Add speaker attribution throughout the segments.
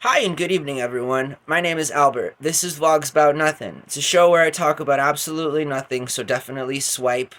Speaker 1: Hi and good evening, everyone. My name is Albert. This is Vlogs About Nothing. It's a show where I talk about absolutely nothing, so definitely swipe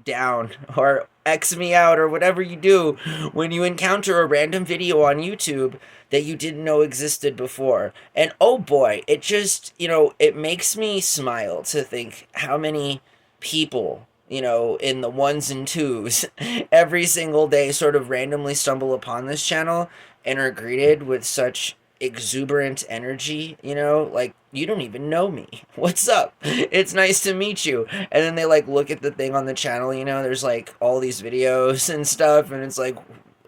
Speaker 1: down or X me out or whatever you do when you encounter a random video on YouTube that you didn't know existed before. And oh boy, it just, it makes me smile to think how many people, in the ones and twos every single day sort of randomly stumble upon this channel and are greeted with such exuberant energy, like you don't even know me. What's up? It's nice to meet you. And then they like look at the thing on the channel, there's like all these videos and stuff, and it's like,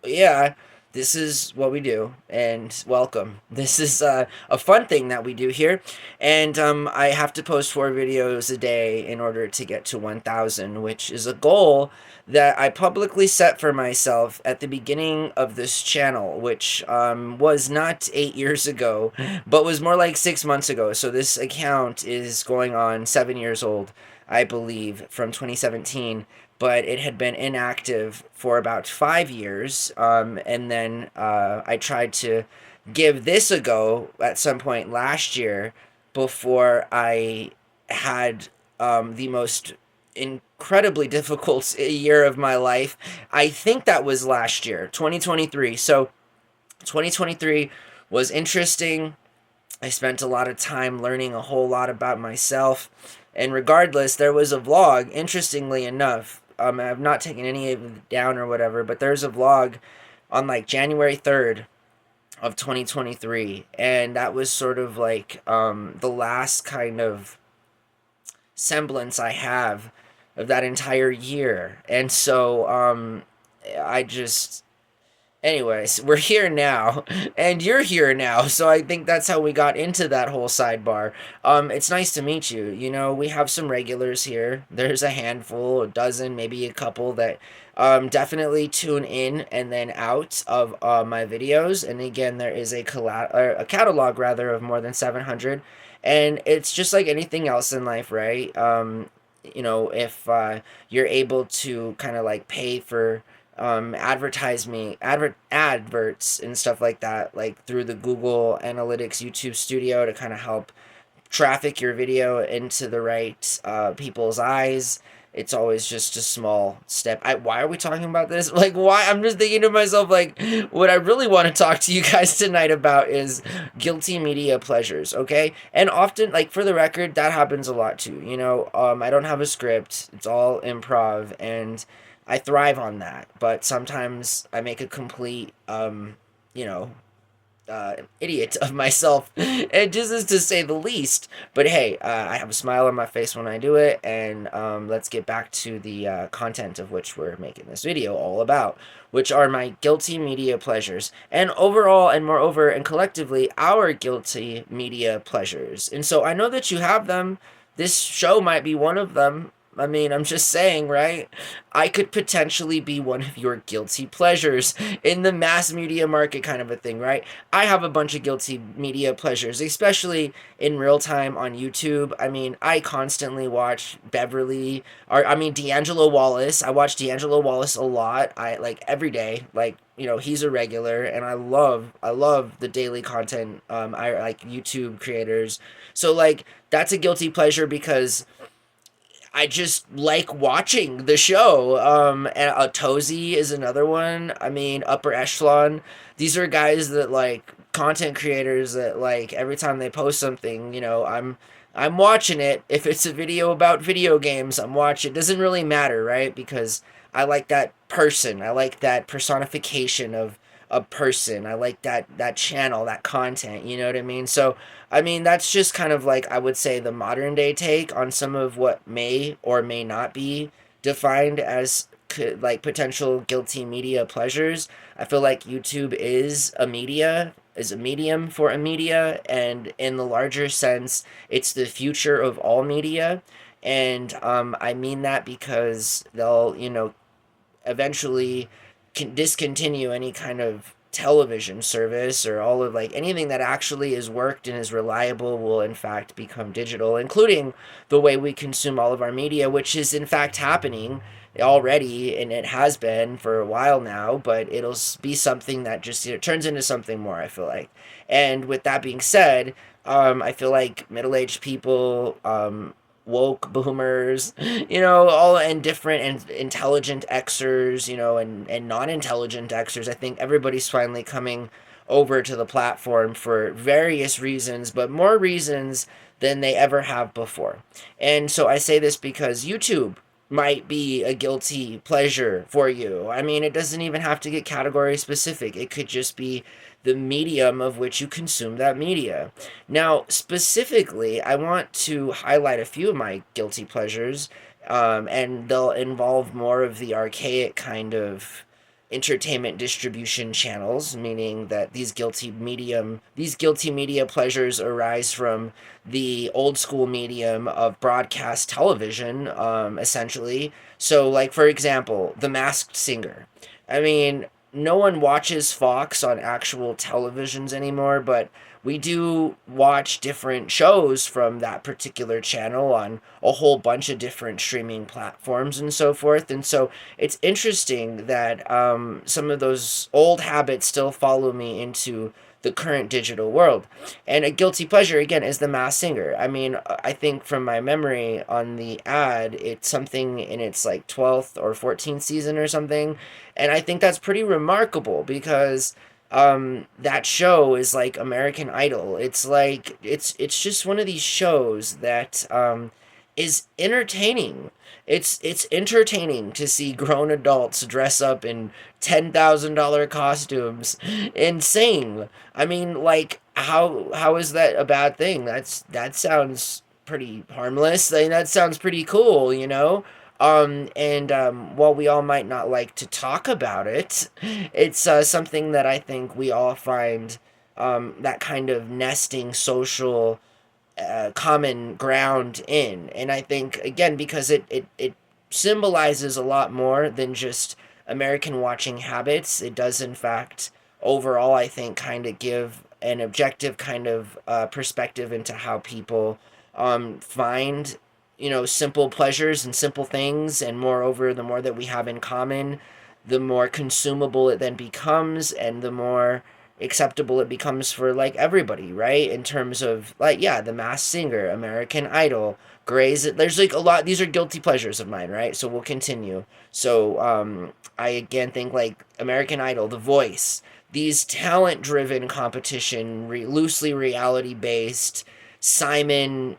Speaker 1: yeah, this is what we do, and welcome. This is a fun thing that we do here, and I have to post 4 videos a day in order to get to 1,000, which is a goal that I publicly set for myself at the beginning of this channel, which was not 8 years ago, but was more like 6 months ago. So this account is going on 7 years old, I believe, from 2017, but it had been inactive for about 5 years. And then I tried to give this a go at some point last year before I had the most incredibly difficult year of my life. I think that was last year, 2023. So 2023 was interesting. I spent a lot of time learning a whole lot about myself. And regardless, there was a vlog, interestingly enough. I've not taken any of it down or whatever, but there's a vlog on like January 3rd of 2023. And that was sort of like the last kind of semblance I have of that entire year. And so I just anyways, we're here now, and you're here now, so I think that's how we got into that whole sidebar. It's nice to meet you. We have some regulars here. There's a handful, a dozen, maybe a couple that definitely tune in and then out of my videos. And again, there is a catalog rather of more than 700, and it's just like anything else in life, right? If you're able to kind of like pay for adverts and stuff like that, like through the Google Analytics YouTube Studio to kind of help traffic your video into the right people's eyes. It's always just a small step. Why are we talking about this? Like, why? I'm just thinking to myself, like, what I really want to talk to you guys tonight about is guilty media pleasures, okay? And often, like, for the record, that happens a lot too. I don't have a script. It's all improv, and I thrive on that, but sometimes I make a complete, you know, idiot of myself, and just is to say the least. But hey, I have a smile on my face when I do it, and let's get back to the content of which we're making this video all about, which are my guilty media pleasures, and overall, and moreover, and collectively, our guilty media pleasures. And so I know that you have them. This show might be one of them. I mean, I'm just saying, right? I could potentially be one of your guilty pleasures in the mass media market kind of a thing, right? I have a bunch of guilty media pleasures, especially in real time on YouTube. I mean, I constantly watch D'Angelo Wallace. I watch D'Angelo Wallace a lot. I like every day. Like, he's a regular, and I love the daily content. I like YouTube creators. So like that's a guilty pleasure because I just like watching the show. And Tozy is another one. I mean, Upper Echelon. These are guys that like content creators that like every time they post something, I'm watching it. If it's a video about video games, I'm watching. It doesn't really matter, right? Because I like that person. I like that personification of a person. I like that channel, that content, you know what I mean? So I mean, that's just kind of like, I would say, the modern day take on some of what may or may not be defined as like potential guilty media pleasures. I feel like YouTube is a medium for a media, and in the larger sense, it's the future of all media. And I mean that because they'll, eventually can discontinue any kind of television service, or all of like anything that actually is worked and is reliable will in fact become digital, including the way we consume all of our media, which is in fact happening. already, and it has been for a while now, but it'll be something that just, turns into something more, I feel like. And with that being said, I feel like middle-aged people, woke boomers, all, and different and intelligent Xers, and non-intelligent Xers. I think everybody's finally coming over to the platform for various reasons, but more reasons than they ever have before. And so I say this because YouTube might be a guilty pleasure for you. I mean, it doesn't even have to get category specific. It could just be the medium of which you consume that media. Now, specifically, I want to highlight a few of my guilty pleasures, and they'll involve more of the archaic kind of entertainment distribution channels, meaning that these guilty media pleasures arise from the old school medium of broadcast television, essentially. So, like, for example, The Masked Singer. I mean, no one watches Fox on actual televisions anymore, but we do watch different shows from that particular channel on a whole bunch of different streaming platforms and so forth. And so it's interesting that, some of those old habits still follow me into the current digital world. And a guilty pleasure, again, is The Masked Singer. I mean, I think from my memory on the ad, it's something in its like 12th or 14th season or something. And I think that's pretty remarkable because, that show is like American Idol. It's like it's just one of these shows that, is entertaining. It's entertaining to see grown adults dress up in $10,000 costumes and sing. I mean, like, how is that a bad thing? That sounds pretty harmless. I mean, that sounds pretty cool, you know? And while we all might not like to talk about it, it's, something that I think we all find, that kind of nesting social, common ground in. And I think, again, because it symbolizes a lot more than just American watching habits. It does, in fact, overall, I think, kind of give an objective kind of, perspective into how people, find, simple pleasures and simple things. And moreover, the more that we have in common, the more consumable it then becomes, and the more acceptable it becomes for like everybody, right? In terms of, like, yeah, The Masked Singer, American Idol, Grey's. There's like a lot. These are guilty pleasures of mine, right? So we'll continue. So, I again think like American Idol, The Voice, these talent driven competition, loosely reality based, Simon,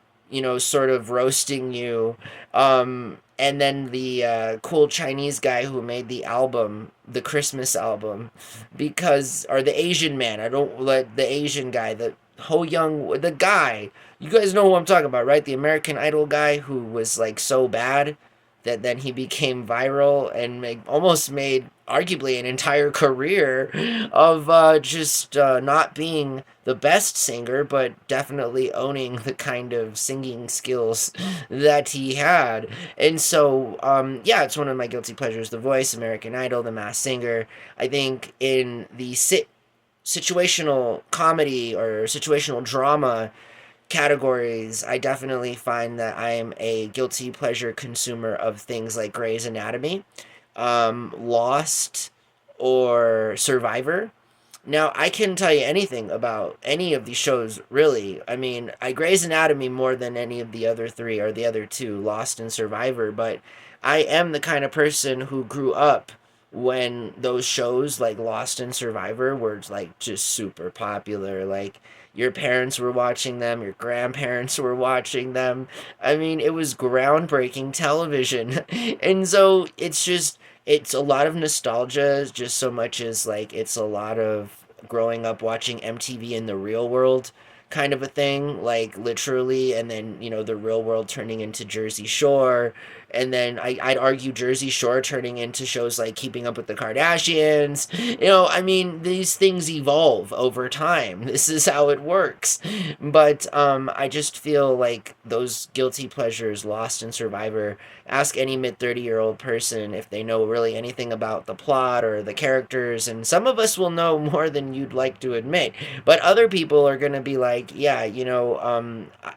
Speaker 1: sort of roasting you. And then the, cool Chinese guy who made the album, the Christmas album, because, or the Asian man. I don't let the Asian guy, the Ho Young, the guy. You guys know who I'm talking about, right? The American Idol guy who was like so bad that then he became viral and almost made arguably an entire career of, just, not being the best singer, but definitely owning the kind of singing skills that he had. And so, yeah, it's one of my guilty pleasures. The Voice, American Idol, The Masked Singer. I think in the situational comedy or situational drama categories, I definitely find that I am a guilty pleasure consumer of things like Grey's Anatomy, Lost, or Survivor. Now, I can tell you anything about any of these shows, really. I mean, I Grey's Anatomy more than any of the other three, or the other two, Lost and Survivor, but I am the kind of person who grew up when those shows like Lost and Survivor were like just super popular. Like, your parents were watching them, your grandparents were watching them. I mean, it was groundbreaking television. And so it's a lot of nostalgia, just so much as like it's a lot of growing up watching MTV in the real world kind of a thing, like literally, and then, the real world turning into Jersey Shore, and then I'd argue Jersey Shore turning into shows like Keeping Up with the Kardashians. I mean, these things evolve over time. This is how it works. But, I just feel like those guilty pleasures, Lost and Survivor, ask any mid 30-year-old person if they know really anything about the plot or the characters, and some of us will know more than you'd like to admit, but other people are going to be like, like, yeah,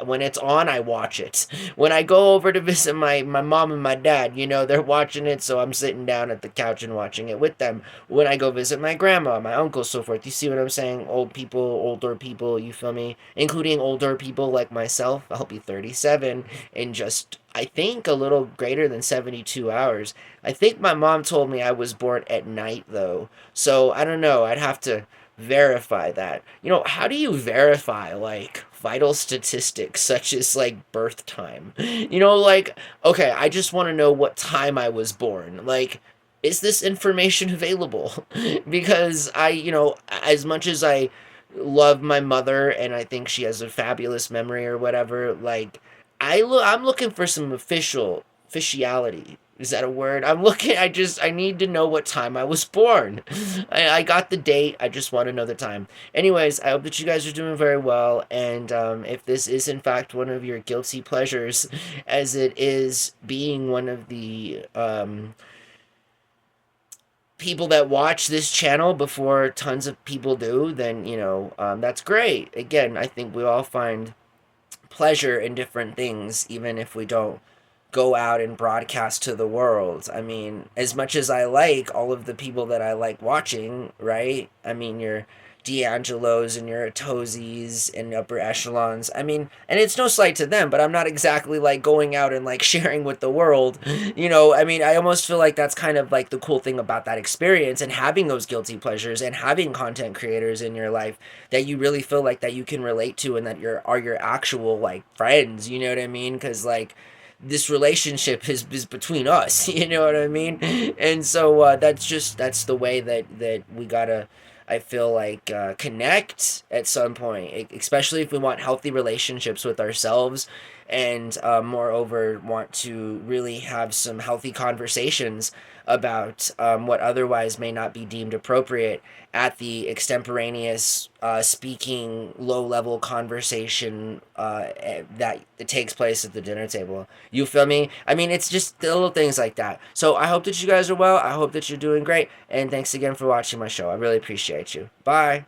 Speaker 1: when it's on, I watch it. When I go over to visit my mom and my dad, they're watching it, so I'm sitting down at the couch and watching it with them. When I go visit my grandma, my uncle, so forth, you see what I'm saying? Old people, older people, you feel me? Including older people like myself. I'll be 37 in just, I think, a little greater than 72 hours. I think my mom told me I was born at night, though. So I don't know. I'd have to verify that. How do you verify like vital statistics such as like birth time? Like, okay, I just want to know what time I was born. Like, is this information available? Because as much as I love my mother and I think she has a fabulous memory or whatever, like I'm looking for some officiality. Is that a word? I need to know what time I was born. I got the date. I just want to know the time. Anyways, I hope that you guys are doing very well. And if this is, in fact, one of your guilty pleasures, as it is being one of the people that watch this channel before tons of people do, then, that's great. Again, I think we all find pleasure in different things, even if we don't go out and broadcast to the world. I mean, as much as I like all of the people that I like watching, right? I mean, your D'Angelos and your Tozis and upper echelons. I mean, and it's no slight to them, but I'm not exactly like going out and like sharing with the world. I mean, I almost feel like that's kind of like the cool thing about that experience and having those guilty pleasures and having content creators in your life that you really feel like that you can relate to and that are your actual like friends, you know what I mean? Because like this relationship is between us, you know what I mean? And so that's the way that we gotta, I feel like, connect at some point, especially if we want healthy relationships with ourselves and moreover want to really have some healthy conversations about what otherwise may not be deemed appropriate at the extemporaneous speaking low-level conversation that it takes place at the dinner table. You feel me? I mean, it's just the little things like that. So I hope that you guys are well. I hope that you're doing great. And thanks again for watching my show. I really appreciate you. Bye.